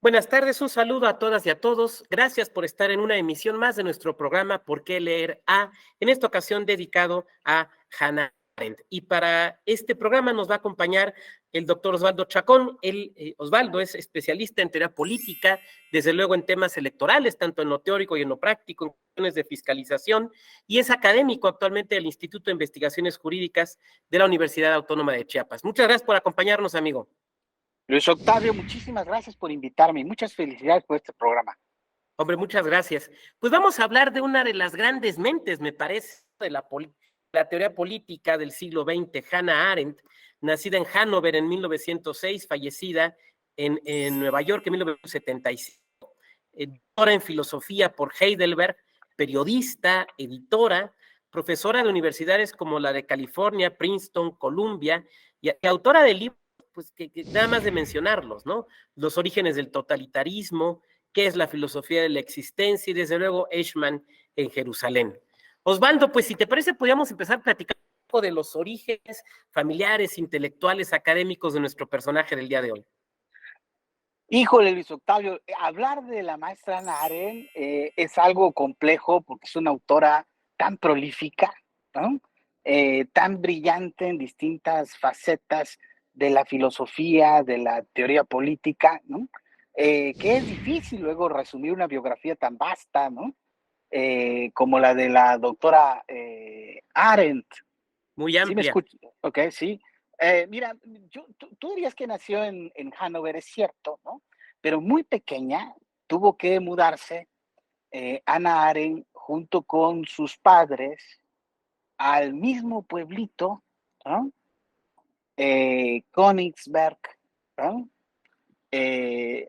Buenas tardes, un saludo a todas y a todos. Gracias por estar en una emisión más de nuestro programa ¿Por qué leer a? En esta ocasión dedicado a Hannah Arendt. Y para este programa nos va a acompañar el doctor Osvaldo Chacón. Osvaldo es especialista en teoría política, desde luego en temas electorales, tanto en lo teórico y en lo práctico, en cuestiones de fiscalización, y es académico actualmente del Instituto de Investigaciones Jurídicas de la Universidad Autónoma de Chiapas. Muchas gracias por acompañarnos, amigo. Luis Octavio, muchísimas gracias por invitarme y muchas felicidades por este programa. Hombre, muchas gracias. Pues vamos a hablar de una de las grandes mentes, me parece, de la teoría política del siglo XX, Hannah Arendt, nacida en Hannover en 1906, fallecida en Nueva York en 1975, doctora en filosofía por Heidelberg, periodista, editora, profesora de universidades como la de California, Princeton, Columbia, y autora de libros, pues que nada más de mencionarlos, ¿no? Los orígenes del totalitarismo, qué es la filosofía de la existencia y desde luego Eichmann en Jerusalén. Osvaldo, pues si te parece, podríamos empezar a platicar un poco de los orígenes familiares, intelectuales, académicos de nuestro personaje del día de hoy. Híjole, Luis Octavio, hablar de la maestra Hannah Arendt es algo complejo porque es una autora tan prolífica, ¿no? Tan brillante en distintas facetas de la filosofía, de la teoría política, ¿no? Que es difícil luego resumir una biografía tan vasta, ¿no? Como la de la doctora Arendt. Muy ¿Sí me amplia. escuchas? Ok, sí. Mira, tú dirías que nació en Hannover, es cierto, ¿no? Pero muy pequeña tuvo que mudarse Hannah Arendt junto con sus padres al mismo pueblito, ¿no? Königsberg, ¿no?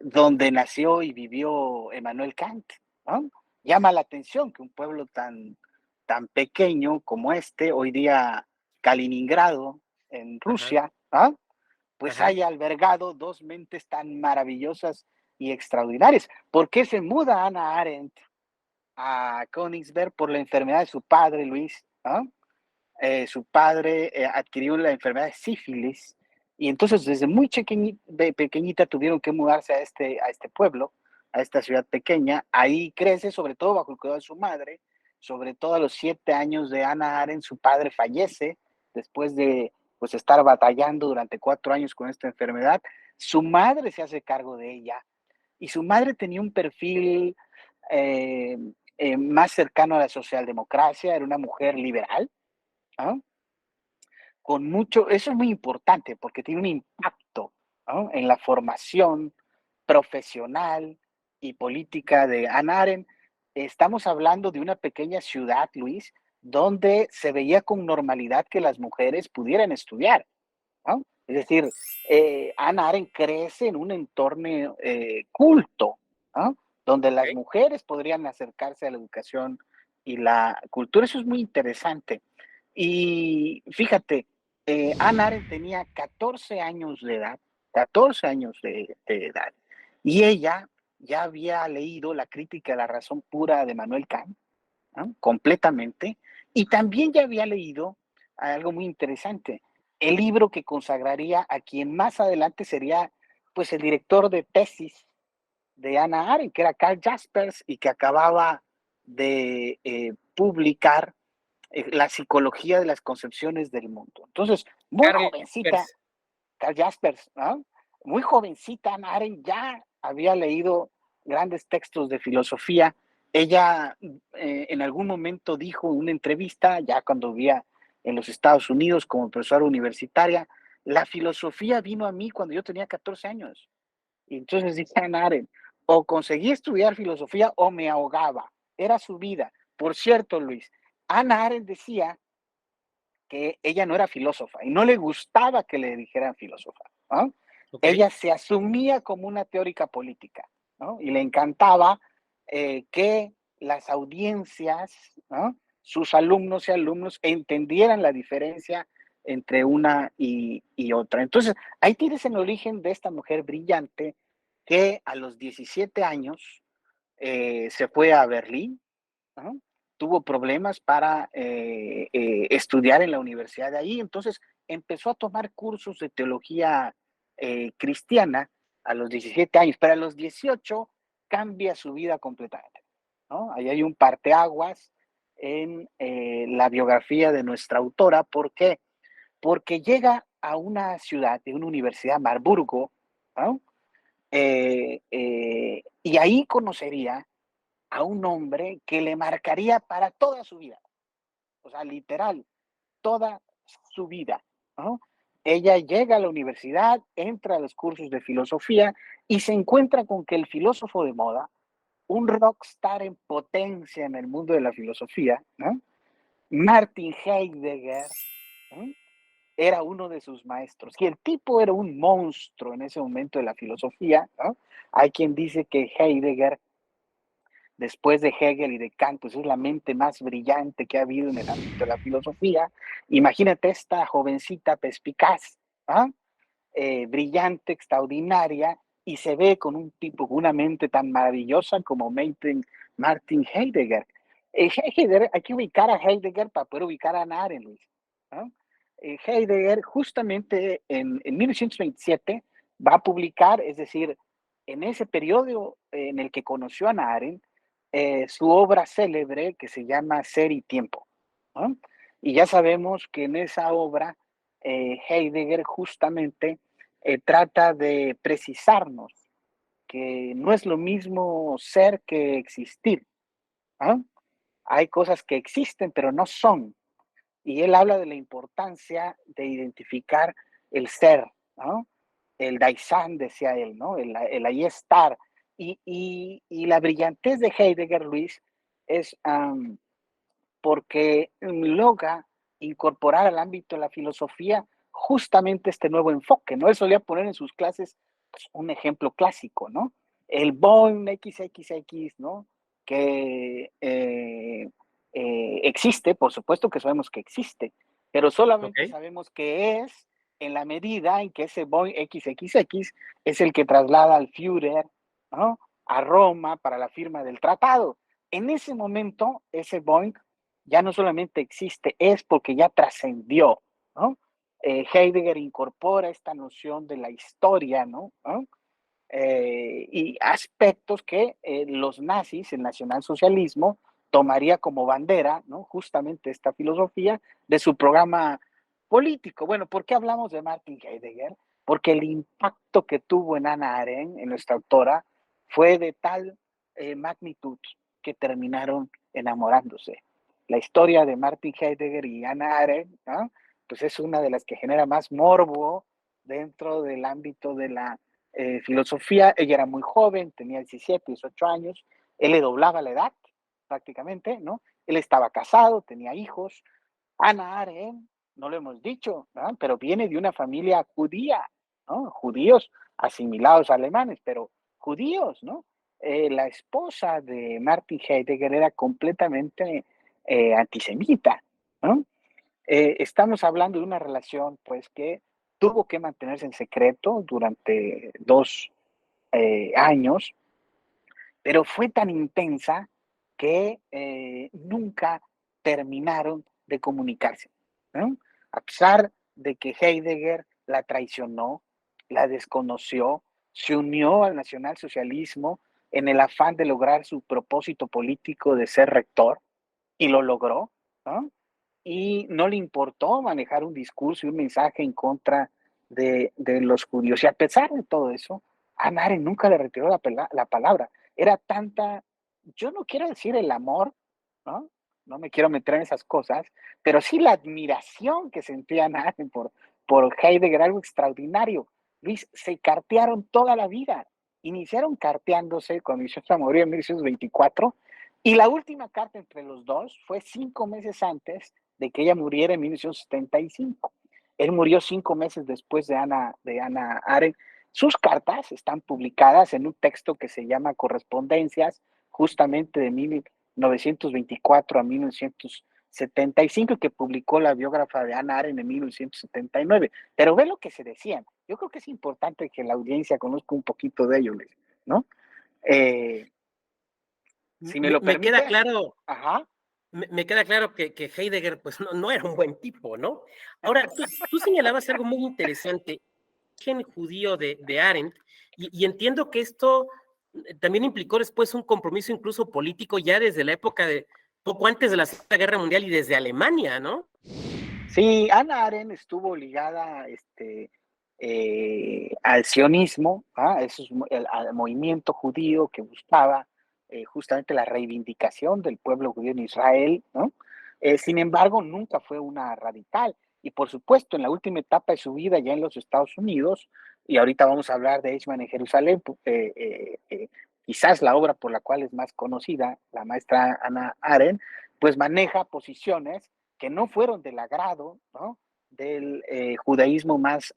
Donde nació y vivió Emmanuel Kant, ¿no? Llama la atención que un pueblo tan pequeño como este, hoy día Kaliningrado, en Ajá, Rusia, ¿ah? Pues ajá. haya albergado dos mentes tan maravillosas y extraordinarias. ¿Por qué se muda Hannah Arendt a Königsberg? Por la enfermedad de su padre, Luis, ¿no? Su padre adquirió la enfermedad de sífilis y entonces desde muy pequeñita tuvieron que mudarse a este pueblo, a esta ciudad pequeña. Ahí crece, sobre todo bajo el cuidado de su madre. Sobre todo a los 7 años de Hannah Arendt, su padre fallece después de pues, estar batallando durante 4 años con esta enfermedad. Su madre se hace cargo de ella y su madre tenía un perfil eh, más cercano a la socialdemocracia, era una mujer liberal, ¿no? Con mucho, eso es muy importante porque tiene un impacto, ¿no? En la formación profesional y política de Hannah Arendt. Estamos hablando de una pequeña ciudad, Luis, donde se veía con normalidad que las mujeres pudieran estudiar, ¿no? Es decir, Hannah Arendt crece en un entorno culto, ¿no? Donde las Okay. mujeres podrían acercarse a la educación y la cultura. Eso es muy interesante. Y fíjate, Hannah Arendt tenía 14 años de edad, 14 años de edad, y ella ya había leído La crítica de la razón pura de Manuel Kant, ¿no? Completamente, y también ya había leído algo muy interesante, el libro que consagraría a quien más adelante sería pues el director de tesis de Hannah Arendt, que era Karl Jaspers, y que acababa de publicar La psicología de las concepciones del mundo. Entonces, muy Carl jovencita, Jaspers. Karl Jaspers, ¿no? Muy jovencita, Hannah Arendt ya había leído grandes textos de filosofía. Ella en algún momento dijo en una entrevista, ya cuando vivía en los Estados Unidos como profesora universitaria, la filosofía vino a mí cuando yo tenía 14 años. Y entonces dice Hannah Arendt, o conseguí estudiar filosofía o me ahogaba. Era su vida. Por cierto, Luis, Hannah Arendt decía que ella no era filósofa y no le gustaba que le dijeran filósofa, ¿no? Ok. Ella se asumía como una teórica política, ¿no? Y le encantaba que las audiencias, ¿no? Sus alumnos y alumnos entendieran la diferencia entre una y otra. Entonces, ahí tienes el origen de esta mujer brillante que a los 17 años se fue a Berlín, ¿no? Tuvo problemas para estudiar en la universidad de ahí, entonces empezó a tomar cursos de teología cristiana a los 17 años, pero a los 18 cambia su vida completamente, ¿no? Ahí hay un parteaguas en la biografía de nuestra autora. ¿Por qué? Porque llega a una ciudad, de una universidad, Marburgo, ¿no? Y ahí conocería a un hombre que le marcaría para toda su vida, o sea, literal, toda su vida, ¿no? Ella llega a la universidad, entra a los cursos de filosofía y se encuentra con que el filósofo de moda, un rockstar en potencia en el mundo de la filosofía, ¿no? Martin Heidegger, ¿no? Era uno de sus maestros. Y el tipo era un monstruo en ese momento de la filosofía, ¿no? Hay quien dice que Heidegger, después de Hegel y de Kant, pues es la mente más brillante que ha habido en el ámbito de la filosofía. Imagínate esta jovencita perspicaz, ¿ah? Brillante, extraordinaria, y se ve con un tipo, con una mente tan maravillosa como Martin Heidegger. Heidegger, hay que ubicar a Heidegger para poder ubicar a Hannah Arendt, Luis, ¿no? Heidegger justamente en 1927 va a publicar, es decir, en ese periodo en el que conoció a Hannah Arendt, su obra célebre que se llama Ser y Tiempo, ¿no? Y ya sabemos que en esa obra Heidegger justamente trata de precisarnos que no es lo mismo ser que existir, ¿no? Hay cosas que existen pero no son, y él habla de la importancia de identificar el ser, ¿no? El Daisán, decía él, ¿no? El ahí estar. Y la brillantez de Heidegger, Luis, es porque logra incorporar al ámbito de la filosofía justamente este nuevo enfoque, ¿no? Él solía poner en sus clases pues, un ejemplo clásico, ¿no? El Boeing XXX, ¿no? Que existe, por supuesto que sabemos que existe, pero solamente Ok. sabemos que es en la medida en que ese Boeing XXX es el que traslada al Führer, ¿no? A Roma para la firma del tratado. En ese momento, ese Boeing ya no solamente existe, es porque ya trascendió, ¿no? Heidegger incorpora esta noción de la historia, ¿no? Y aspectos que los nazis, el nacionalsocialismo, tomaría como bandera, ¿no? Justamente esta filosofía de su programa político. Bueno, ¿por qué hablamos de Martin Heidegger? Porque el impacto que tuvo en Hannah Arendt, en nuestra autora, fue de tal magnitud que terminaron enamorándose. La historia de Martin Heidegger y Hannah Arendt, ¿no? Pues es una de las que genera más morbo dentro del ámbito de la filosofía. Ella era muy joven, tenía 17, 18 años, él le doblaba la edad prácticamente, ¿no? Él estaba casado, tenía hijos. Hannah Arendt, no lo hemos dicho, ¿no? Pero viene de una familia judía, ¿no? Judíos asimilados a alemanes, pero judíos, ¿no? La esposa de Martin Heidegger era completamente antisemita, ¿no? Estamos hablando de una relación, pues, que tuvo que mantenerse en secreto durante 2 años, pero fue tan intensa que nunca terminaron de comunicarse, ¿no? A pesar de que Heidegger la traicionó, la desconoció, se unió al nacionalsocialismo en el afán de lograr su propósito político de ser rector, y lo logró, ¿no? Y no le importó manejar un discurso y un mensaje en contra de los judíos. Y a pesar de todo eso, a Nare nunca le retiró la palabra. Era tanta, yo no quiero decir el amor, ¿no? No me quiero meter en esas cosas, pero sí la admiración que sentía Nare por Heidegger, algo extraordinario. Luis, se cartearon toda la vida. Iniciaron carteándose cuando hizo a morir en 1924, y la última carta entre los dos fue 5 meses antes de que ella muriera en 1975. Él murió 5 meses después de Hannah Arendt. Sus cartas están publicadas en un texto que se llama Correspondencias, justamente de 1924 a 1975, que publicó la biógrafa de Hannah Arendt en 1979. Pero ve lo que se decían. Yo creo que es importante que la audiencia conozca un poquito de ello, ¿no? Si me lo Me queda permites, claro, ajá. me queda claro que Heidegger pues no era un buen tipo, ¿no? Ahora, tú señalabas algo muy interesante, el origen judío de Arendt Y entiendo que esto también implicó después un compromiso incluso político ya desde la época de, poco antes de la Segunda Guerra Mundial y desde Alemania, ¿no? Sí, Hannah Arendt estuvo ligada al sionismo, al movimiento judío que buscaba justamente la reivindicación del pueblo judío en Israel, ¿no? Sin embargo, nunca fue una radical. Y por supuesto, en la última etapa de su vida, ya en los Estados Unidos, y ahorita vamos a hablar de Eichmann en Jerusalén, quizás la obra por la cual es más conocida, la maestra Hannah Arendt, pues maneja posiciones que no fueron del agrado, ¿no?, del judaísmo más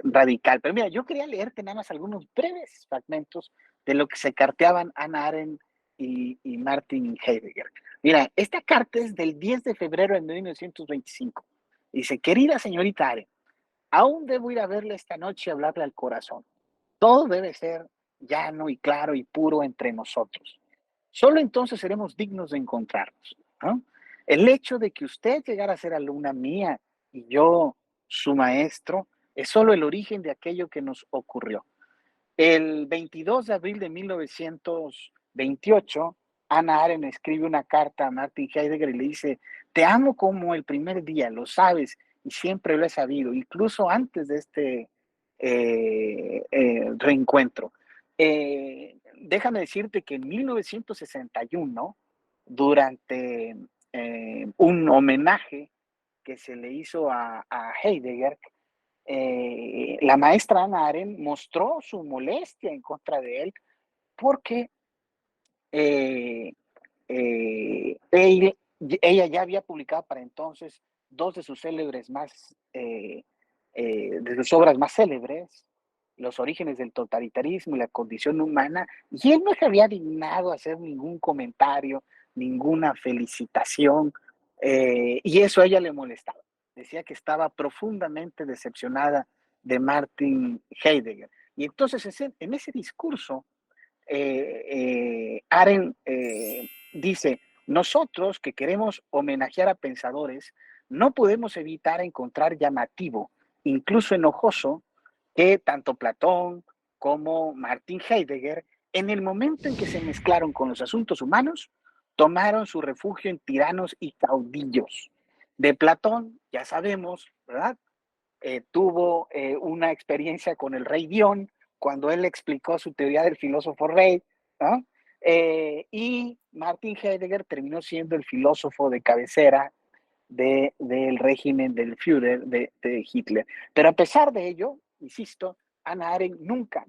radical. Pero mira, yo quería leerte nada más algunos breves fragmentos de lo que se carteaban Hannah Arendt y Martin Heidegger. Mira, esta carta es del 10 de febrero de 1925. Dice: querida señorita Arendt, aún debo ir a verle esta noche y hablarle al corazón. Todo debe ser llano y claro y puro entre nosotros. Solo entonces seremos dignos de encontrarnos, ¿no? El hecho de que usted llegara a ser alumna mía y yo su maestro es solo el origen de aquello que nos ocurrió. El 22 de abril de 1928, Hannah Arendt escribe una carta a Martin Heidegger y le dice: te amo como el primer día, lo sabes, y siempre lo he sabido, incluso antes de este reencuentro. Déjame decirte que en 1961, durante un homenaje que se le hizo a Heidegger, la maestra Hannah Arendt mostró su molestia en contra de él porque eh, ella ya había publicado para entonces dos de sus célebres más, de sus obras más célebres, Los orígenes del totalitarismo y la condición humana, y él no se había dignado a hacer ningún comentario, ninguna felicitación, y eso a ella le molestaba. Decía que estaba profundamente decepcionada de Martin Heidegger. Y entonces en ese discurso, Arendt dice: nosotros que queremos homenajear a pensadores, no podemos evitar encontrar llamativo, incluso enojoso, que tanto Platón como Martin Heidegger, en el momento en que se mezclaron con los asuntos humanos, tomaron su refugio en tiranos y caudillos. De Platón, ya sabemos, ¿verdad? Tuvo una experiencia con el rey Dion, cuando él explicó su teoría del filósofo rey, ¿no? Y Martin Heidegger terminó siendo el filósofo de cabecera del régimen del Führer de Hitler. Pero a pesar de ello, insisto, Hannah Arendt nunca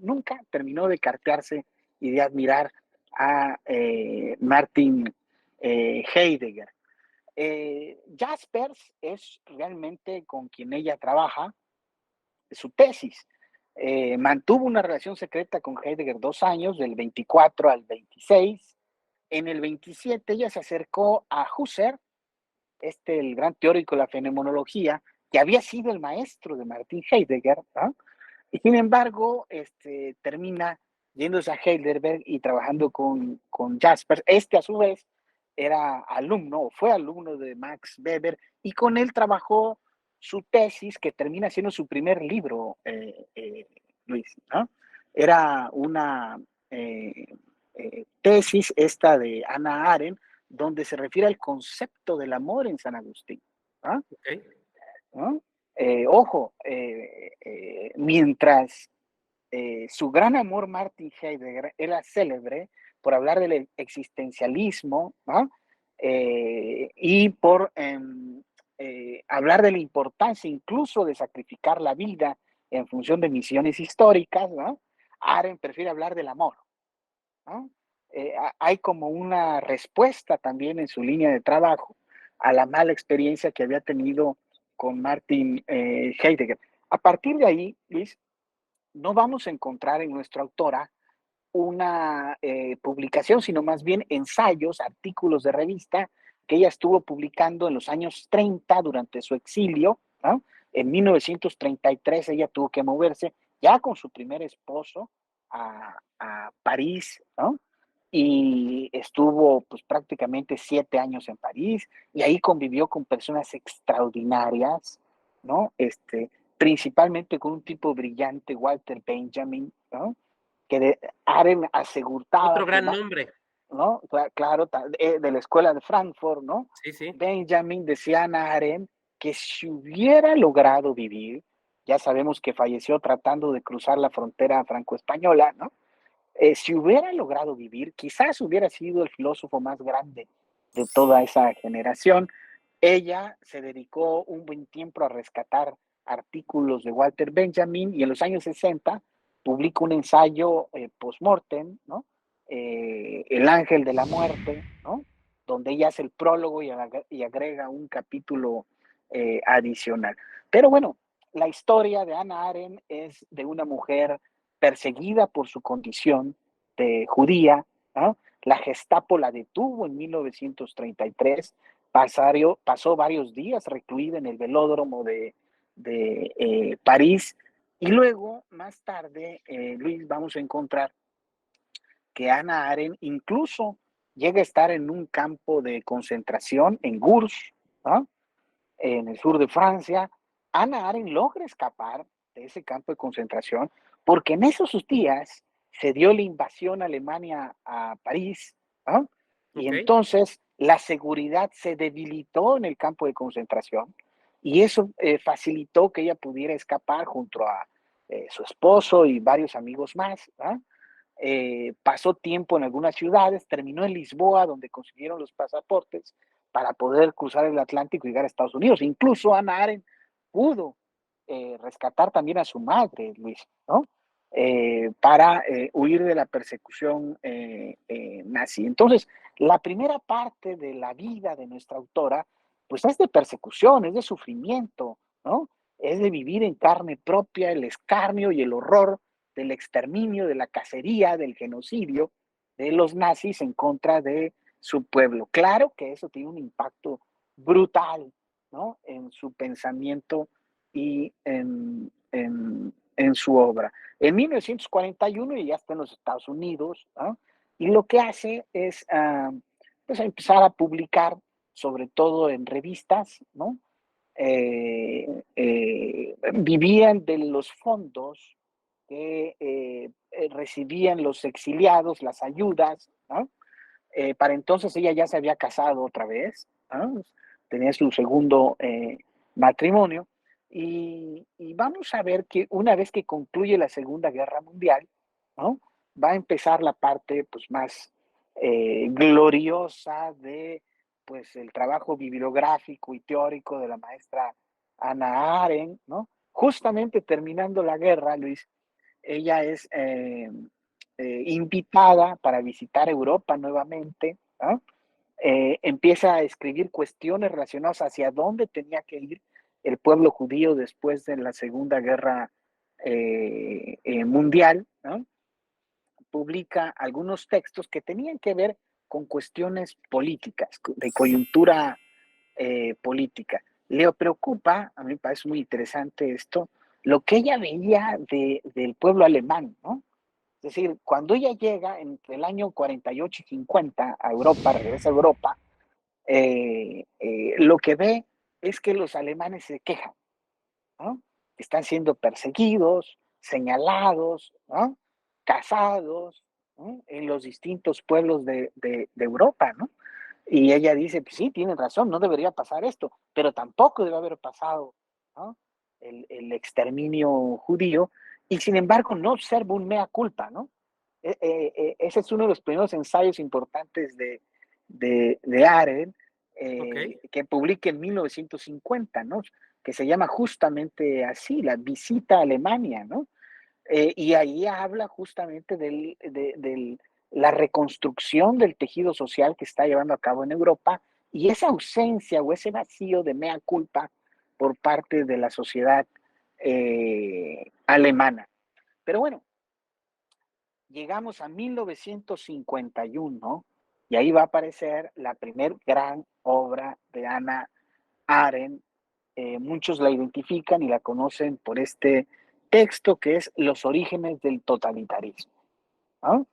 terminó de cartearse y de admirar a Martin Heidegger. Jaspers es realmente con quien ella trabaja su tesis. Mantuvo una relación secreta con Heidegger 2 años, del 24 al 26. En el 27 ella se acercó a Husserl, el gran teórico de la fenomenología, que había sido el maestro de Martin Heidegger, ¿no? Y sin embargo, termina yéndose a Heidelberg y trabajando con Jaspers. A su vez, era alumno, o fue alumno de Max Weber, y con él trabajó su tesis, que termina siendo su primer libro, Luis, ¿no? Era una tesis esta de Hannah Arendt, donde se refiere al concepto del amor en San Agustín, ¿no? Okay. ¿No? Ojo, mientras su gran amor Martin Heidegger era célebre por hablar del existencialismo, ¿no? Y por hablar de la importancia incluso de sacrificar la vida en función de misiones históricas, ¿no? Arendt prefiere hablar del amor, ¿no? Hay como una respuesta también en su línea de trabajo a la mala experiencia que había tenido con Martin Heidegger. A partir de ahí, Luis, no vamos a encontrar en nuestra autora una publicación, sino más bien ensayos, artículos de revista que ella estuvo publicando en los años 30 durante su exilio, ¿no? En 1933 ella tuvo que moverse ya con su primer esposo a París, ¿no? Y estuvo pues prácticamente 7 años en París y ahí convivió con personas extraordinarias, ¿no? principalmente con un tipo brillante, Walter Benjamin, ¿no? Que Arendt aseguraba Otro que gran va, nombre. ¿no? Claro, de la escuela de Frankfurt, ¿no? Sí, sí. Benjamin decía a Hannah Arendt que si hubiera logrado vivir, ya sabemos que falleció tratando de cruzar la frontera franco-española, ¿no? Si hubiera logrado vivir, quizás hubiera sido el filósofo más grande de toda esa generación. Ella se dedicó un buen tiempo a rescatar artículos de Walter Benjamin y en los años 60 publica un ensayo post-mortem, ¿no? El ángel de la muerte, ¿no? Donde ella hace el prólogo y agrega un capítulo adicional. Pero bueno, la historia de Hannah Arendt es de una mujer perseguida por su condición de judía, ¿no? La Gestapo la detuvo en 1933, pasó varios días recluida en el velódromo de París, y luego, más tarde, Luis, vamos a encontrar que Hannah Arendt incluso llega a estar en un campo de concentración en Gurs, ¿no? En el sur de Francia. Hannah Arendt logra escapar de ese campo de concentración porque en esos días se dio la invasión Alemania a París, ¿no? Y Ok. entonces la seguridad se debilitó en el campo de concentración y eso facilitó que ella pudiera escapar junto a su esposo y varios amigos más, ¿no? Pasó tiempo en algunas ciudades, terminó en Lisboa, donde consiguieron los pasaportes para poder cruzar el Atlántico y llegar a Estados Unidos. Incluso Hannah Arendt pudo rescatar también a su madre, Luis, ¿no? Para huir de la persecución nazi. Entonces, la primera parte de la vida de nuestra autora, pues es de persecución, es de sufrimiento, ¿no? Es de vivir en carne propia el escarnio y el horror del exterminio, de la cacería, del genocidio de los nazis en contra de su pueblo. Claro que eso tiene un impacto brutal, ¿no? En su pensamiento y en su obra. En 1941 ya está en los Estados Unidos, ¿no? Y lo que hace es pues empezar a publicar, sobre todo en revistas, ¿no? Vivían de los fondos que recibían los exiliados, las ayudas, ¿no? Para entonces ella ya se había casado otra vez, ¿no? Tenía su segundo matrimonio, y vamos a ver que una vez que concluye la Segunda Guerra Mundial, ¿no? Va a empezar la parte pues, más gloriosa de pues, el trabajo bibliográfico y teórico de la maestra Hannah Arendt, ¿no? Justamente terminando la guerra, Luis, ella es invitada para visitar Europa nuevamente, ¿no? Empieza a escribir cuestiones relacionadas hacia dónde tenía que ir el pueblo judío después de la Segunda Guerra Mundial, ¿no? Publica algunos textos que tenían que ver con cuestiones políticas, de coyuntura política. Le preocupa, a mí me parece muy interesante esto, lo que ella veía del pueblo alemán, ¿no? Es decir, cuando ella llega entre el año 48 y 50 a Europa, regresa a Europa, lo que ve es que los alemanes se quejan, ¿no? Están siendo perseguidos, señalados, ¿no? Casados, ¿no? En los distintos pueblos de Europa, ¿no? Y ella dice, pues sí, tienen razón, no debería pasar esto, pero tampoco debe haber pasado, ¿no? El exterminio judío, y sin embargo no observa un mea culpa, ¿no? Ese es uno de los primeros ensayos importantes de Arendt, Ok. que publica en 1950, ¿no? Que se llama justamente así, La visita a Alemania, ¿no? Y ahí habla justamente de la reconstrucción del tejido social que está llevando a cabo en Europa y esa ausencia o ese vacío de mea culpa por parte de la sociedad alemana. Pero bueno, llegamos a 1951 y ahí va a aparecer la primer gran obra de Hannah Arendt. Muchos la identifican y la conocen por este texto que es Los orígenes del totalitarismo, ¿no?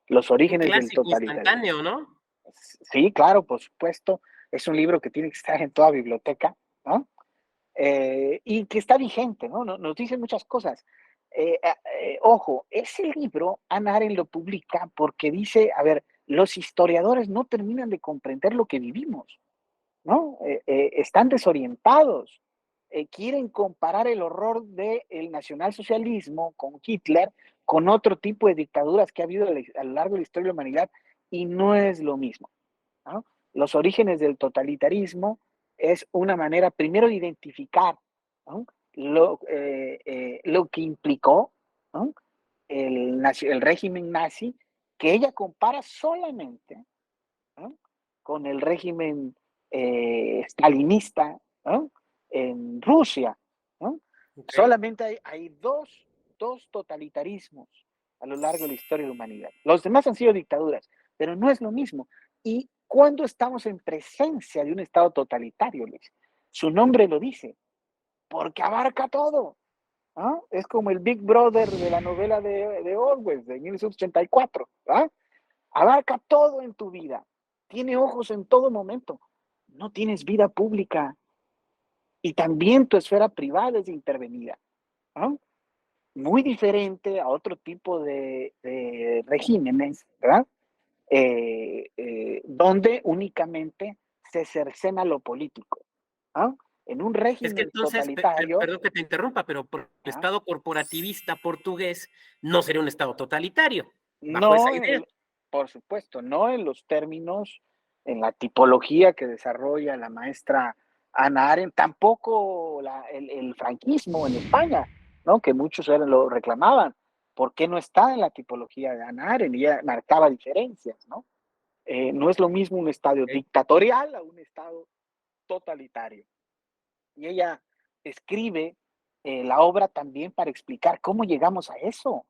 Los Un orígenes del clásico totalitarismo. instantáneo, ¿no? Sí, claro, por supuesto. Es un libro que tiene que estar en toda biblioteca, ¿no? y que está vigente, ¿no? Nos dice muchas cosas. Ojo, ese libro Hannah Arendt lo publica porque dice, a ver, los historiadores no terminan de comprender lo que vivimos, ¿no? Están desorientados, quieren comparar el horror del nacionalsocialismo con Hitler, con otro tipo de dictaduras que ha habido a lo largo de la historia de la humanidad, y no es lo mismo, ¿no? Los orígenes del totalitarismo es una manera primero de identificar, ¿no? Lo que implicó, ¿no? El régimen nazi, que ella compara solamente, ¿no? Con el régimen stalinista, ¿no? En Rusia, ¿no? Ok. Solamente hay dos totalitarismos a lo largo de la historia de la humanidad. Los demás han sido dictaduras, pero no es lo mismo. ¿Y cuando estamos en presencia de un Estado totalitario, Luis? Su nombre lo dice, porque abarca todo. ¿Ah? Es como el Big Brother de la novela de Orwell, de 1984. ¿Ah? Abarca todo en tu vida. Tiene ojos en todo momento. No tienes vida pública y también tu esfera privada es intervenida. ¿Ah? Muy diferente a otro tipo de regímenes, ¿verdad? Donde únicamente se cercena lo político. ¿Ah? En un Es que régimen entonces, totalitario, perdón que te interrumpa, pero por el ¿ah? Estado corporativista portugués no sería un Estado totalitario, bajo esa No, idea. por supuesto, no en los términos, en la tipología que desarrolla la maestra Ana Arendt, tampoco el franquismo en España, ¿no? Que muchos lo reclamaban. ¿Por qué no está en la tipología de Ana Arendt? Y ella marcaba diferencias, ¿no? No es lo mismo un Estado Ok. dictatorial a un Estado totalitario. Y ella escribe la obra también para explicar cómo llegamos a eso.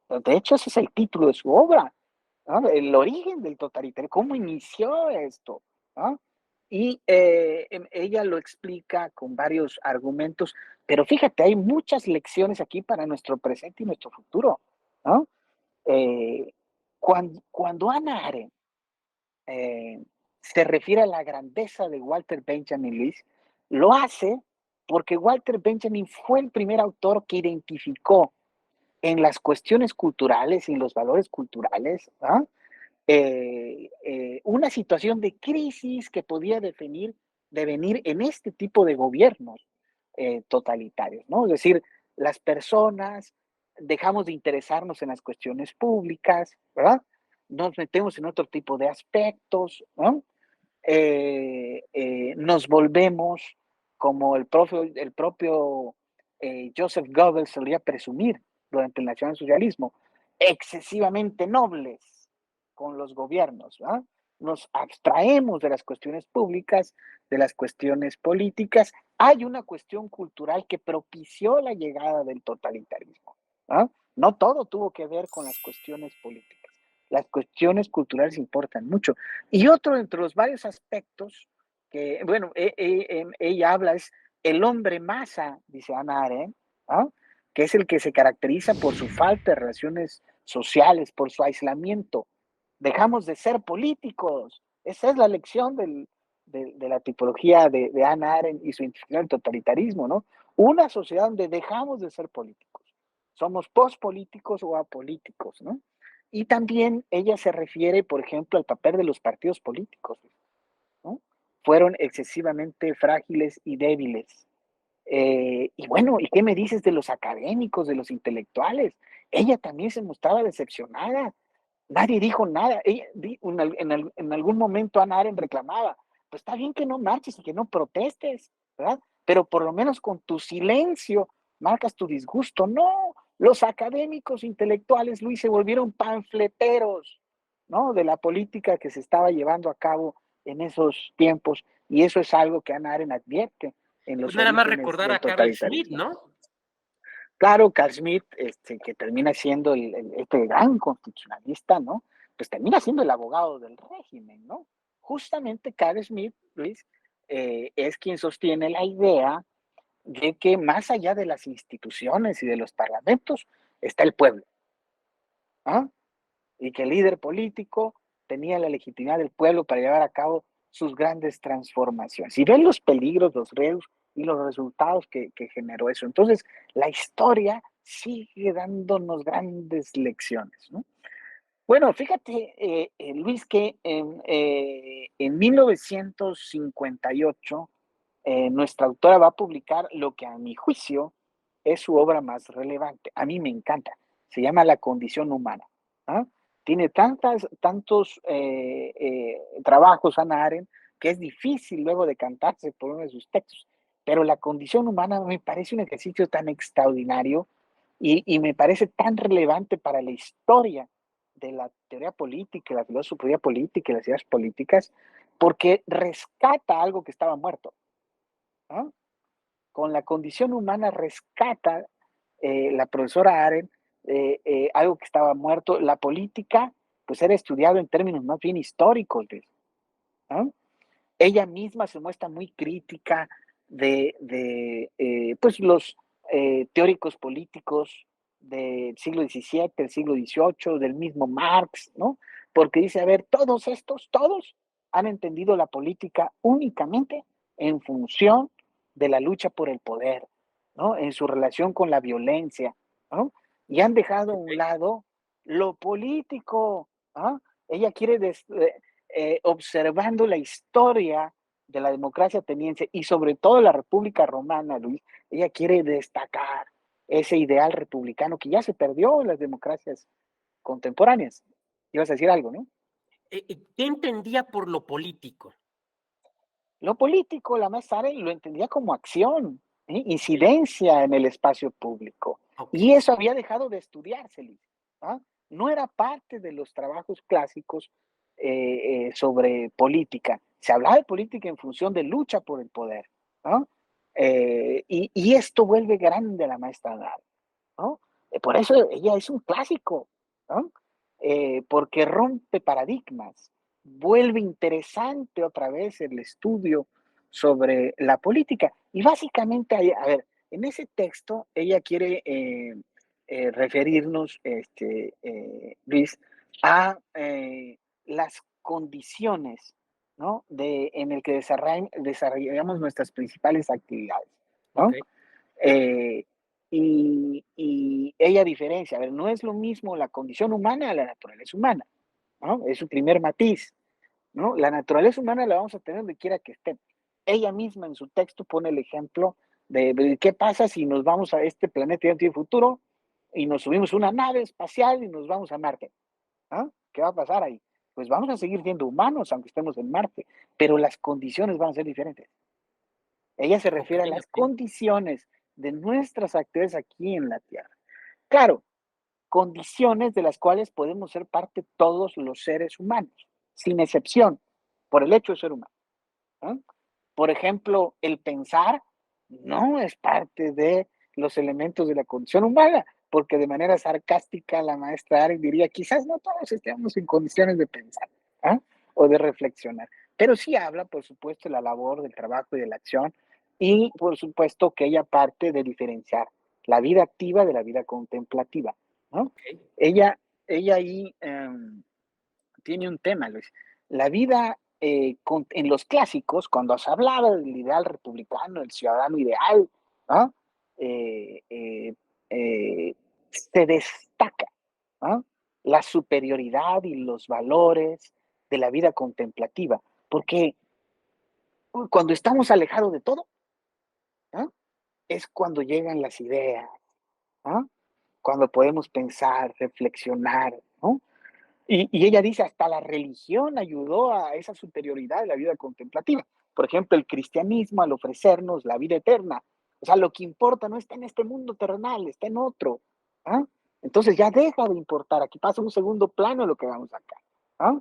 De hecho, ese es el título de su obra, ¿no? El origen del totalitarismo, cómo inició esto, ¿no? Y ella lo explica con varios argumentos, pero fíjate, hay muchas lecciones aquí para nuestro presente y nuestro futuro, ¿no? Eh, cuando Hannah Arendt eh, se refiere a la grandeza de Walter Benjamin Lewis, lo hace porque Walter Benjamin fue el primer autor que identificó en las cuestiones culturales y los valores culturales, ¿no? Una situación de crisis que podía devenir en este tipo de gobiernos totalitarios, ¿no? Es decir, las personas dejamos de interesarnos en las cuestiones públicas, ¿verdad? Nos metemos en otro tipo de aspectos, ¿no? Nos volvemos, como el propio Joseph Goebbels solía presumir durante el nacionalsocialismo, excesivamente nobles con los gobiernos. ¿verdad? Nos abstraemos de las cuestiones públicas, de las cuestiones políticas. Hay una cuestión cultural que propició la llegada del totalitarismo. ¿verdad? No todo tuvo que ver con las cuestiones políticas. Las cuestiones culturales importan mucho. Y otro entre los varios aspectos que, bueno, ella habla es el hombre masa, dice Hannah Arendt, ¿no? Que es el que se caracteriza por su falta de relaciones sociales, por su aislamiento. Dejamos de ser políticos. Esa es la lección de la tipología de Hannah Arendt y su identificación del totalitarismo, ¿no? Una sociedad donde dejamos de ser políticos. Somos pospolíticos o apolíticos, ¿no? Y también ella se refiere, por ejemplo, al papel de los partidos políticos, ¿no? Fueron excesivamente frágiles y débiles. Y bueno, ¿y qué me dices de los académicos, de los intelectuales? Ella también se mostraba decepcionada. Nadie dijo nada. En algún momento Ana Arendt reclamaba, pues está bien que no marches y que no protestes, ¿verdad? Pero por lo menos con tu silencio marcas tu disgusto. No, los académicos intelectuales, Luis, se volvieron panfleteros, ¿no? De la política que se estaba llevando a cabo en esos tiempos. Y eso es algo que Ana Arendt advierte en Pues los nada más orígenes recordar del a Carl Schmitt, totalitarismo. ¿no? Claro, Carl Schmitt, que termina siendo este gran constitucionalista, ¿no? Pues termina siendo el abogado del régimen, ¿no? Justamente Carl Schmitt, Luis, es quien sostiene la idea de que más allá de las instituciones y de los parlamentos está el pueblo, ¿ah? Y que el líder político tenía la legitimidad del pueblo para llevar a cabo sus grandes transformaciones. Y ven los peligros, los riesgos y los resultados que generó eso. Entonces, la historia sigue dándonos grandes lecciones, ¿no? Bueno, fíjate, Luis, que en 1958 nuestra autora va a publicar lo que a mi juicio es su obra más relevante. A mí me encanta. Se llama La condición humana. ¿Ah? Tiene tantos trabajos, Hannah Arendt, que es difícil luego decantarse por uno de sus textos. Pero La condición humana me parece un ejercicio tan extraordinario y me parece tan relevante para la historia de la teoría política, la filosofía política y las ideas políticas, porque rescata algo que estaba muerto. ¿No? Con la condición humana rescata la profesora Arendt algo que estaba muerto. La política, pues era estudiado en términos más bien históricos. ¿No? Ella misma se muestra muy crítica de pues los teóricos políticos del siglo XVII, del siglo XVIII, del mismo Marx, ¿no? Porque dice, a ver, todos han entendido la política únicamente en función de la lucha por el poder, ¿no? En su relación con la violencia, ¿no? Y han dejado a un lado lo político, ¿no? Ella quiere observando la historia de la democracia ateniense y sobre todo la República Romana, Luis, ella quiere destacar ese ideal republicano que ya se perdió en las democracias contemporáneas. Ibas a decir algo, ¿no? ¿Qué entendía por lo político? Lo político, la maestra Arendt lo entendía como acción, incidencia en el espacio público. Ok. Y eso había dejado de estudiarse, Luis. ¿Ah? No era parte de los trabajos clásicos sobre política. Se hablaba de política en función de lucha por el poder. ¿No? Y esto vuelve grande a la maestra Arendt. ¿No? Por eso ella es un clásico, ¿no? Porque rompe paradigmas, vuelve interesante otra vez el estudio sobre la política. Y básicamente, a ver, en ese texto ella quiere referirnos, Luis, a las condiciones, ¿no? En el que desarrollamos nuestras principales actividades, Ok. ¿no? Eh, y ella diferencia, a ver, no es lo mismo la condición humana a la naturaleza humana, ¿no? Es su primer matiz, ¿no? La naturaleza humana la vamos a tener donde quiera que esté. Ella misma en su texto pone el ejemplo de qué pasa si nos vamos a este planeta ya no tiene futuro y nos subimos a una nave espacial y nos vamos a Marte. ¿Ah? ¿Qué va a pasar ahí? Pues vamos a seguir siendo humanos aunque estemos en Marte, pero las condiciones van a ser diferentes. Ella se Ok, refiere a las ok. condiciones de nuestras actividades aquí en la Tierra. Claro, condiciones de las cuales podemos ser parte todos los seres humanos, sin excepción, por el hecho de ser humano. ¿No? Por ejemplo, el pensar no es parte de los elementos de la condición humana, porque de manera sarcástica la maestra Arendt diría, quizás no todos estemos en condiciones de pensar, ¿ah? O de reflexionar, pero sí habla, por supuesto, de la labor, del trabajo y de la acción, y por supuesto que ella parte de diferenciar la vida activa de la vida contemplativa, ¿no? Ok. Ella, ella ahí tiene un tema, Luis. La vida en los clásicos, cuando se hablaba del ideal republicano, el ciudadano ideal, ¿no? Eh, eh, se destaca, ¿no? La superioridad y los valores de la vida contemplativa, porque cuando estamos alejados de todo, ¿no? Es cuando llegan las ideas, ¿no? Cuando podemos pensar, reflexionar, ¿no? Y ella dice, hasta la religión ayudó a esa superioridad de la vida contemplativa. Por ejemplo, el cristianismo al ofrecernos la vida eterna. O sea, lo que importa no está en este mundo terrenal, está en otro. ¿Ah? Entonces ya deja de importar. Aquí pasa un segundo plano lo que vamos acá. ¿Ah?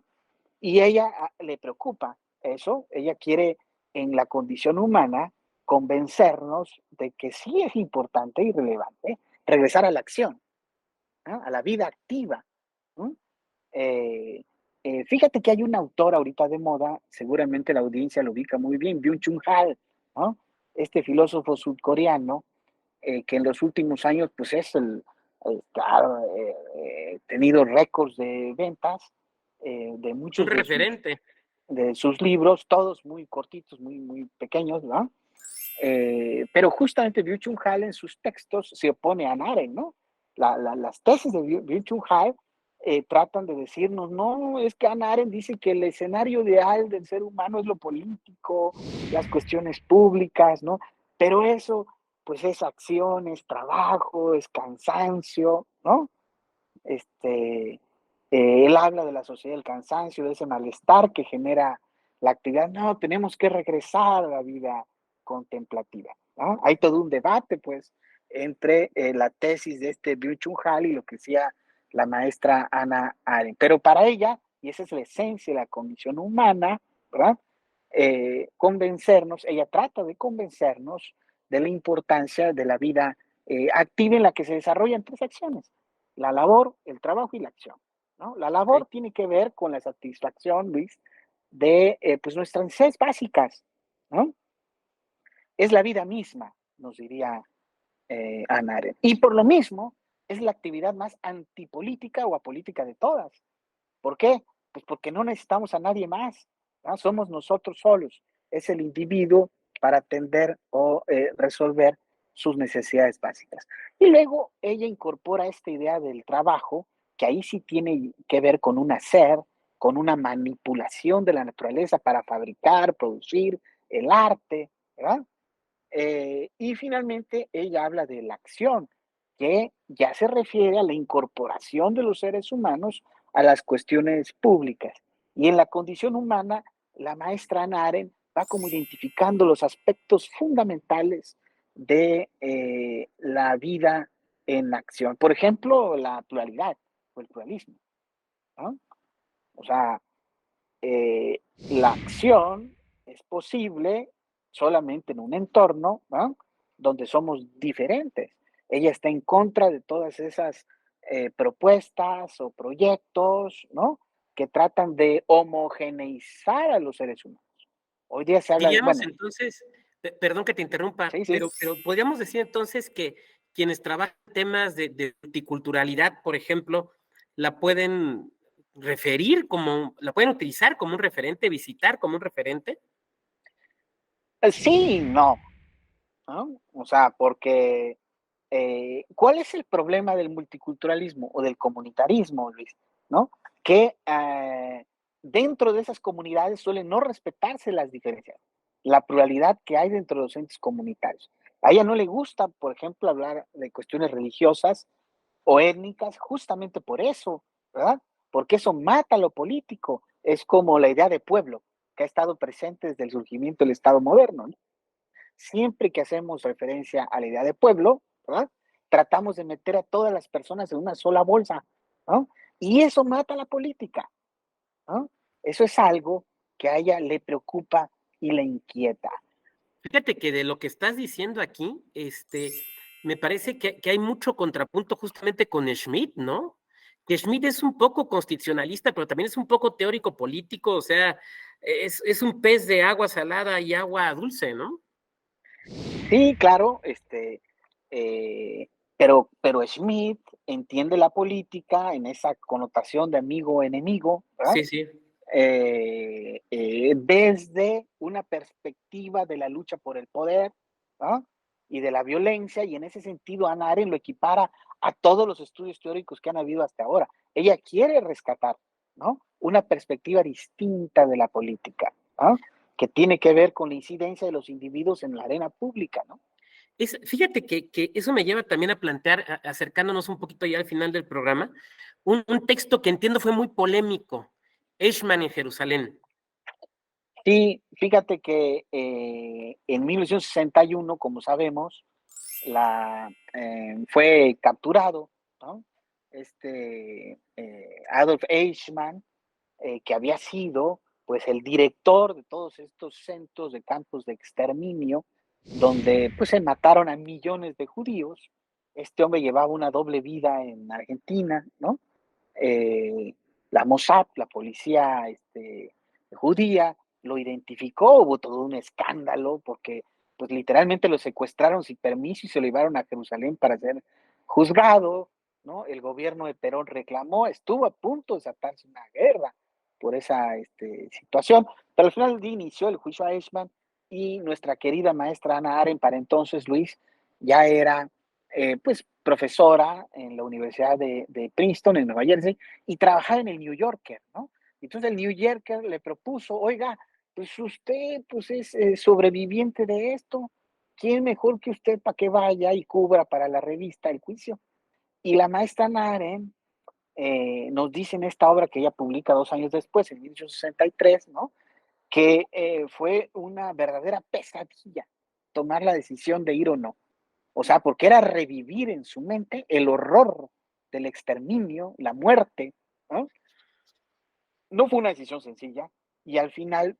Y ella le preocupa eso. Ella quiere, en la condición humana, convencernos de que sí es importante y relevante regresar a la acción, ¿ah? A la vida activa. ¿No? Eh, Fíjate que hay un autor ahorita de moda, seguramente la audiencia lo ubica muy bien, Byung-Chul Han, ¿no? Este filósofo sudcoreano que en los últimos años pues es ha tenido récords de ventas de Un muchos referente. de sus libros, todos muy cortitos, muy pequeños, ¿no? Pero justamente Byung-Chul Han en sus textos se opone a Hannah Arendt, ¿no? Las tesis de Byung-Chul Han tratan de decirnos, no, es que Hannah Arendt dice que el escenario ideal del ser humano es lo político, las cuestiones públicas, ¿no? Pero eso, pues es acción, es trabajo, es cansancio, ¿no? Él habla de la sociedad del cansancio, de ese malestar que genera la actividad. No, tenemos que regresar a la vida contemplativa, ¿no? Hay todo un debate, pues, entre la tesis de este Byung-Chul Han y lo que decía la maestra Hannah Arendt. Pero para ella, y esa es la esencia de la condición humana, ¿verdad? Convencernos, ella trata de convencernos de la importancia de la vida activa en la que se desarrollan tres acciones: la labor, el trabajo y la acción, ¿no? La labor Ok. tiene que ver con la satisfacción, Luis, de pues nuestras necesidades básicas, ¿no? Es la vida misma, nos diría Hannah Arendt. Y por lo mismo, es la actividad más antipolítica o apolítica de todas. ¿Por qué? Pues porque no necesitamos a nadie más, ¿no? Somos nosotros solos. Es el individuo para atender o resolver sus necesidades básicas. Y luego ella incorpora esta idea del trabajo, que ahí sí tiene que ver con un hacer, con una manipulación de la naturaleza para fabricar, producir el arte, ¿verdad? Y finalmente ella habla de la acción, que ya se refiere a la incorporación de los seres humanos a las cuestiones públicas. Y en la condición humana, la maestra Hannah Arendt va como identificando los aspectos fundamentales de la vida en acción. Por ejemplo, la pluralidad o el pluralismo, ¿no? O sea, la acción es posible solamente en un entorno, ¿no? Donde somos diferentes. Ella está en contra de todas esas propuestas o proyectos, ¿no? Que tratan de homogeneizar a los seres humanos. Hoy día se habla de, Diríamos bueno, entonces, perdón que te interrumpa, sí, sí. pero podríamos decir entonces que quienes trabajan temas de multiculturalidad, por ejemplo, la pueden referir como, la pueden utilizar como un referente, visitar como un referente. Sí, no, ¿no? O sea, porque ¿cuál es el problema del multiculturalismo o del comunitarismo, Luis? ¿No? Que dentro de esas comunidades suelen no respetarse las diferencias, la pluralidad que hay dentro de los entes comunitarios. A ella no le gusta, por ejemplo, hablar de cuestiones religiosas o étnicas justamente por eso, ¿verdad? Porque eso mata lo político. Es como la idea de pueblo que ha estado presente desde el surgimiento del Estado moderno, ¿no? Siempre que hacemos referencia a la idea de pueblo, ¿verdad? Tratamos de meter a todas las personas en una sola bolsa, ¿no? Y eso mata la política, ¿no? Eso es algo que a ella le preocupa y le inquieta. Fíjate que de lo que estás diciendo aquí, me parece que hay mucho contrapunto justamente con Schmitt, ¿no? Que Schmitt es un poco constitucionalista, pero también es un poco teórico político, o sea, es un pez de agua salada y agua dulce, ¿no? Sí, claro, pero Schmidt entiende la política en esa connotación de amigo-enemigo, ¿verdad? Sí, sí. Desde una perspectiva de la lucha por el poder, ¿no? Y de la violencia, y en ese sentido Hannah Arendt lo equipara a todos los estudios teóricos que han habido hasta ahora. Ella quiere rescatar, ¿no? Una perspectiva distinta de la política, ¿no? Que tiene que ver con la incidencia de los individuos en la arena pública, ¿no? Fíjate que eso me lleva también a plantear, acercándonos un poquito ya al final del programa, un texto que entiendo fue muy polémico, Eichmann en Jerusalén. Sí, fíjate que en 1961, como sabemos, fue capturado, ¿no? Adolf Eichmann, que había sido pues el director de todos estos centros de campos de exterminio, donde pues se mataron a millones de judíos. Este hombre llevaba una doble vida en Argentina, ¿no? Eh, la Mossad, la policía judía, lo identificó, hubo todo un escándalo porque pues literalmente lo secuestraron sin permiso y se lo llevaron a Jerusalén para ser juzgado, ¿no? El gobierno de Perón reclamó, estuvo a punto de desatarse una guerra por esa situación, pero al final del día inició el juicio a Eichmann y nuestra querida maestra Ana Arendt, para entonces, Luis, ya era pues profesora en la Universidad de Princeton, en Nueva Jersey, y trabajaba en el New Yorker, ¿no? Entonces el New Yorker le propuso, oiga, pues usted pues es sobreviviente de esto, ¿quién mejor que usted para que vaya y cubra para la revista el juicio? Y la maestra Ana Arendt nos dice en esta obra que ella publica 2 años después, en 1863, ¿no? Que fue una verdadera pesadilla tomar la decisión de ir o no. O sea, porque era revivir en su mente el horror del exterminio, la muerte, ¿no? No fue una decisión sencilla y al final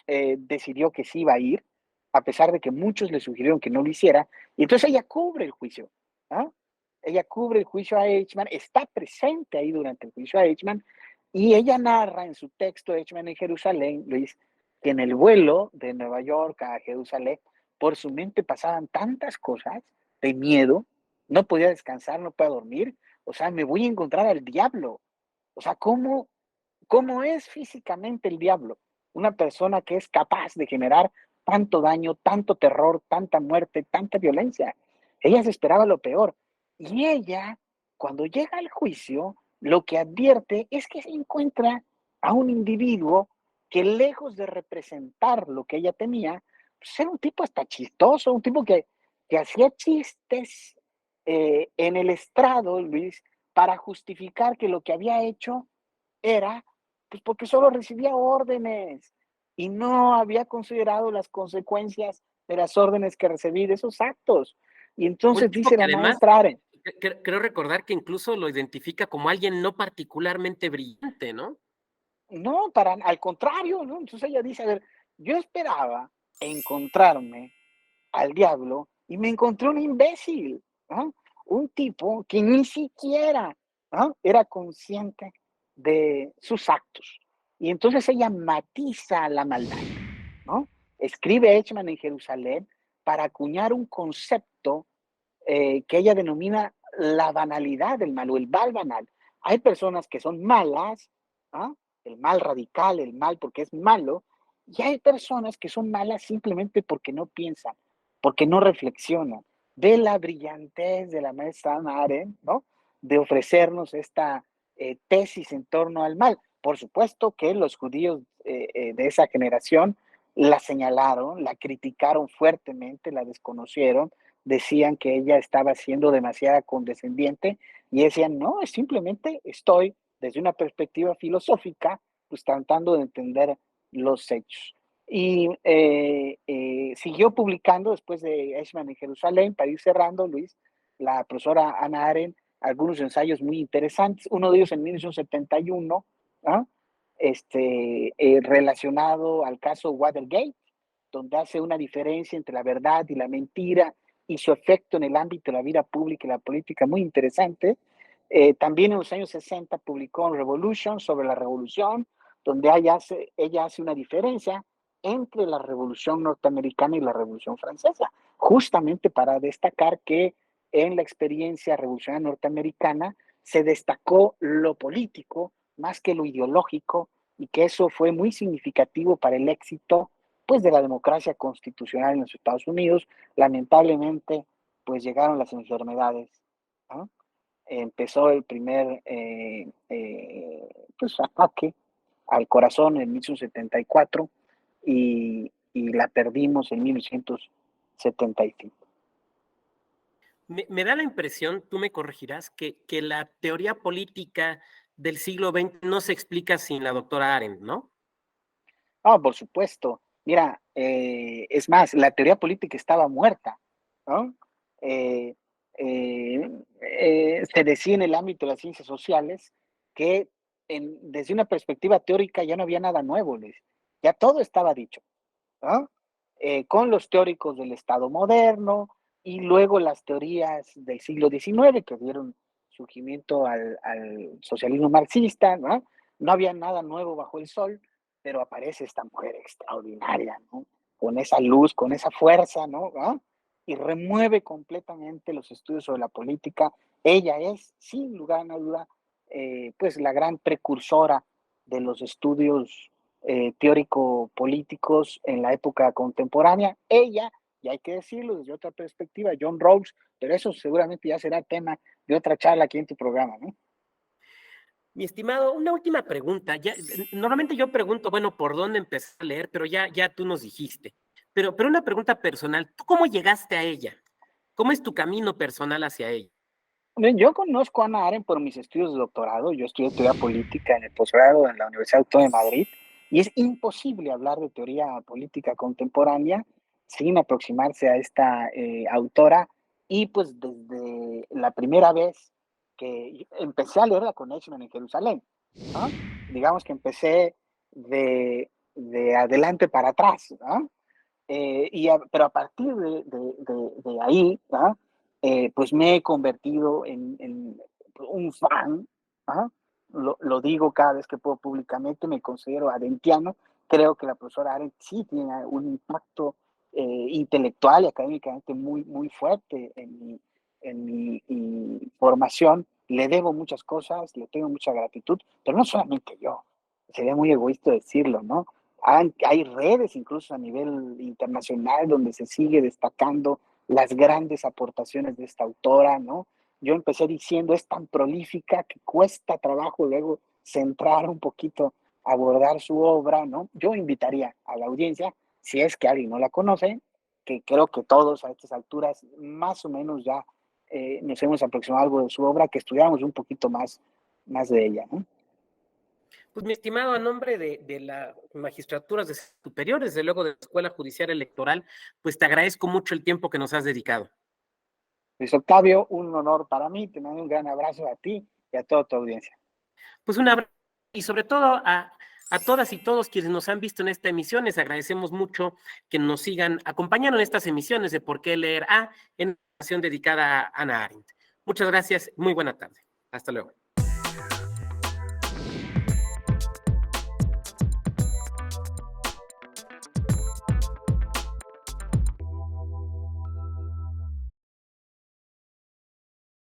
decidió que sí iba a ir, a pesar de que muchos le sugirieron que no lo hiciera, y entonces ella cubre el juicio, ¿no? Ella cubre el juicio a Eichmann, está presente ahí durante el juicio a Eichmann, y ella narra en su texto Eichmann en Jerusalén, Luis, que en el vuelo de Nueva York a Jerusalén, por su mente pasaban tantas cosas de miedo, no podía descansar, no podía dormir, o sea, me voy a encontrar al diablo, o sea, ¿cómo es físicamente el diablo? Una persona que es capaz de generar tanto daño, tanto terror, tanta muerte, tanta violencia. Ella se esperaba lo peor. Y ella, cuando llega al juicio, lo que advierte es que se encuentra a un individuo que lejos de representar lo que ella tenía, pues era un tipo hasta chistoso, un tipo que hacía chistes en el estrado, Luis, para justificar que lo que había hecho era pues porque solo recibía órdenes y no había considerado las consecuencias de las órdenes que recibí de esos actos. Y Un entonces tipo dice que la además, maestra Aren, creo recordar que incluso lo identifica como alguien no particularmente brillante, ¿no? no, al contrario, ¿no? Entonces ella dice, a ver, yo esperaba encontrarme al diablo y me encontré un imbécil, ¿no? Un tipo que ni siquiera, ¿no?, era consciente de sus actos. Y entonces ella matiza la maldad, ¿no? Escribe Eichmann en Jerusalén para acuñar un concepto que ella denomina la banalidad del mal o el mal banal. Hay personas que son malas, ¿ah?, el mal radical, el mal porque es malo, y hay personas que son malas simplemente porque no piensan, porque no reflexionan. Ve la brillantez de la maestra Hannah Arendt, ¿no?, de ofrecernos esta tesis en torno al mal. Por supuesto que los judíos de esa generación la señalaron, la criticaron fuertemente, la desconocieron, decían que ella estaba siendo demasiado condescendiente y decían, no, es simplemente estoy desde una perspectiva filosófica, pues tratando de entender los hechos. Y siguió publicando después de Eichmann en Jerusalén, para ir cerrando, Luis, la profesora Hannah Arendt, algunos ensayos muy interesantes, uno de ellos en 1971, ¿no?, relacionado al caso Watergate, donde hace una diferencia entre la verdad y la mentira y su efecto en el ámbito de la vida pública y la política muy interesante. También en los años 60 publicó en Revolution sobre la revolución, donde ella hace una diferencia entre la revolución norteamericana y la revolución francesa, justamente para destacar que en la experiencia revolucionaria norteamericana se destacó lo político más que lo ideológico y que eso fue muy significativo para el éxito pues de la democracia constitucional en los Estados Unidos. Lamentablemente pues llegaron las enfermedades, ¿no? Empezó el primer pues, ataque al corazón en 1974 y la perdimos en 1975. Me da la impresión, tú me corregirás, que la teoría política del siglo XX no se explica sin la doctora Arendt, ¿no? Ah, por supuesto. Mira, es más, la teoría política estaba muerta, ¿no? Eh, se decía en el ámbito de las ciencias sociales que desde una perspectiva teórica ya no había nada nuevo, Luis. Ya todo estaba dicho, ¿no? Con los teóricos del Estado moderno y luego las teorías del siglo XIX que dieron surgimiento al socialismo marxista, ¿no? No había nada nuevo bajo el sol, pero aparece esta mujer extraordinaria, ¿no? Con esa luz, con esa fuerza, ¿no? ¿Ah? Y remueve completamente los estudios sobre la política. Ella es, sin lugar a una duda, pues la gran precursora de los estudios teórico-políticos en la época contemporánea. Ella, y hay que decirlo desde otra perspectiva, John Rawls, pero eso seguramente ya será tema de otra charla aquí en tu programa, ¿no? Mi estimado, una última pregunta. Normalmente yo pregunto, bueno, ¿por dónde empezar a leer? Pero ya tú nos dijiste. Pero una pregunta personal, ¿tú cómo llegaste a ella? ¿Cómo es tu camino personal hacia ella? Bien, yo conozco a Ana Arendt por mis estudios de doctorado. Yo estudié teoría política en el posgrado en la Universidad Autónoma de Madrid y es imposible hablar de teoría política contemporánea sin aproximarse a esta autora. Y pues desde la primera vez que empecé a leerla con Eichmann en Jerusalén, ¿no? Digamos que empecé de adelante para atrás, ¿no? Pero a partir de ahí, ¿no? Pues me he convertido en un fan, ¿no? Lo digo cada vez que puedo públicamente, me considero arendtiano. Creo que la profesora Arendt sí tiene un impacto intelectual y académicamente muy, muy fuerte en mi formación. Le debo muchas cosas, le tengo mucha gratitud, pero no solamente yo, sería muy egoísta decirlo, ¿no? Hay redes incluso a nivel internacional donde se sigue destacando las grandes aportaciones de esta autora, ¿no? Yo empecé diciendo, es tan prolífica que cuesta trabajo luego centrar un poquito, abordar su obra, ¿no? Yo invitaría a la audiencia, si es que alguien no la conoce, que creo que todos a estas alturas más o menos ya nos hemos aproximado algo de su obra, que estudiáramos un poquito más de ella, ¿no? Pues mi estimado, a nombre de la magistraturas superiores, desde luego de la Escuela Judicial Electoral, pues te agradezco mucho el tiempo que nos has dedicado. Luis Octavio, un honor para mí, te mando un gran abrazo a ti y a toda tu audiencia. Pues un abrazo y sobre todo a todas y todos quienes nos han visto en esta emisión, les agradecemos mucho que nos sigan acompañando en estas emisiones de Por qué leer en una ocasión dedicada a Ana Arendt. Muchas gracias, muy buena tarde. Hasta luego.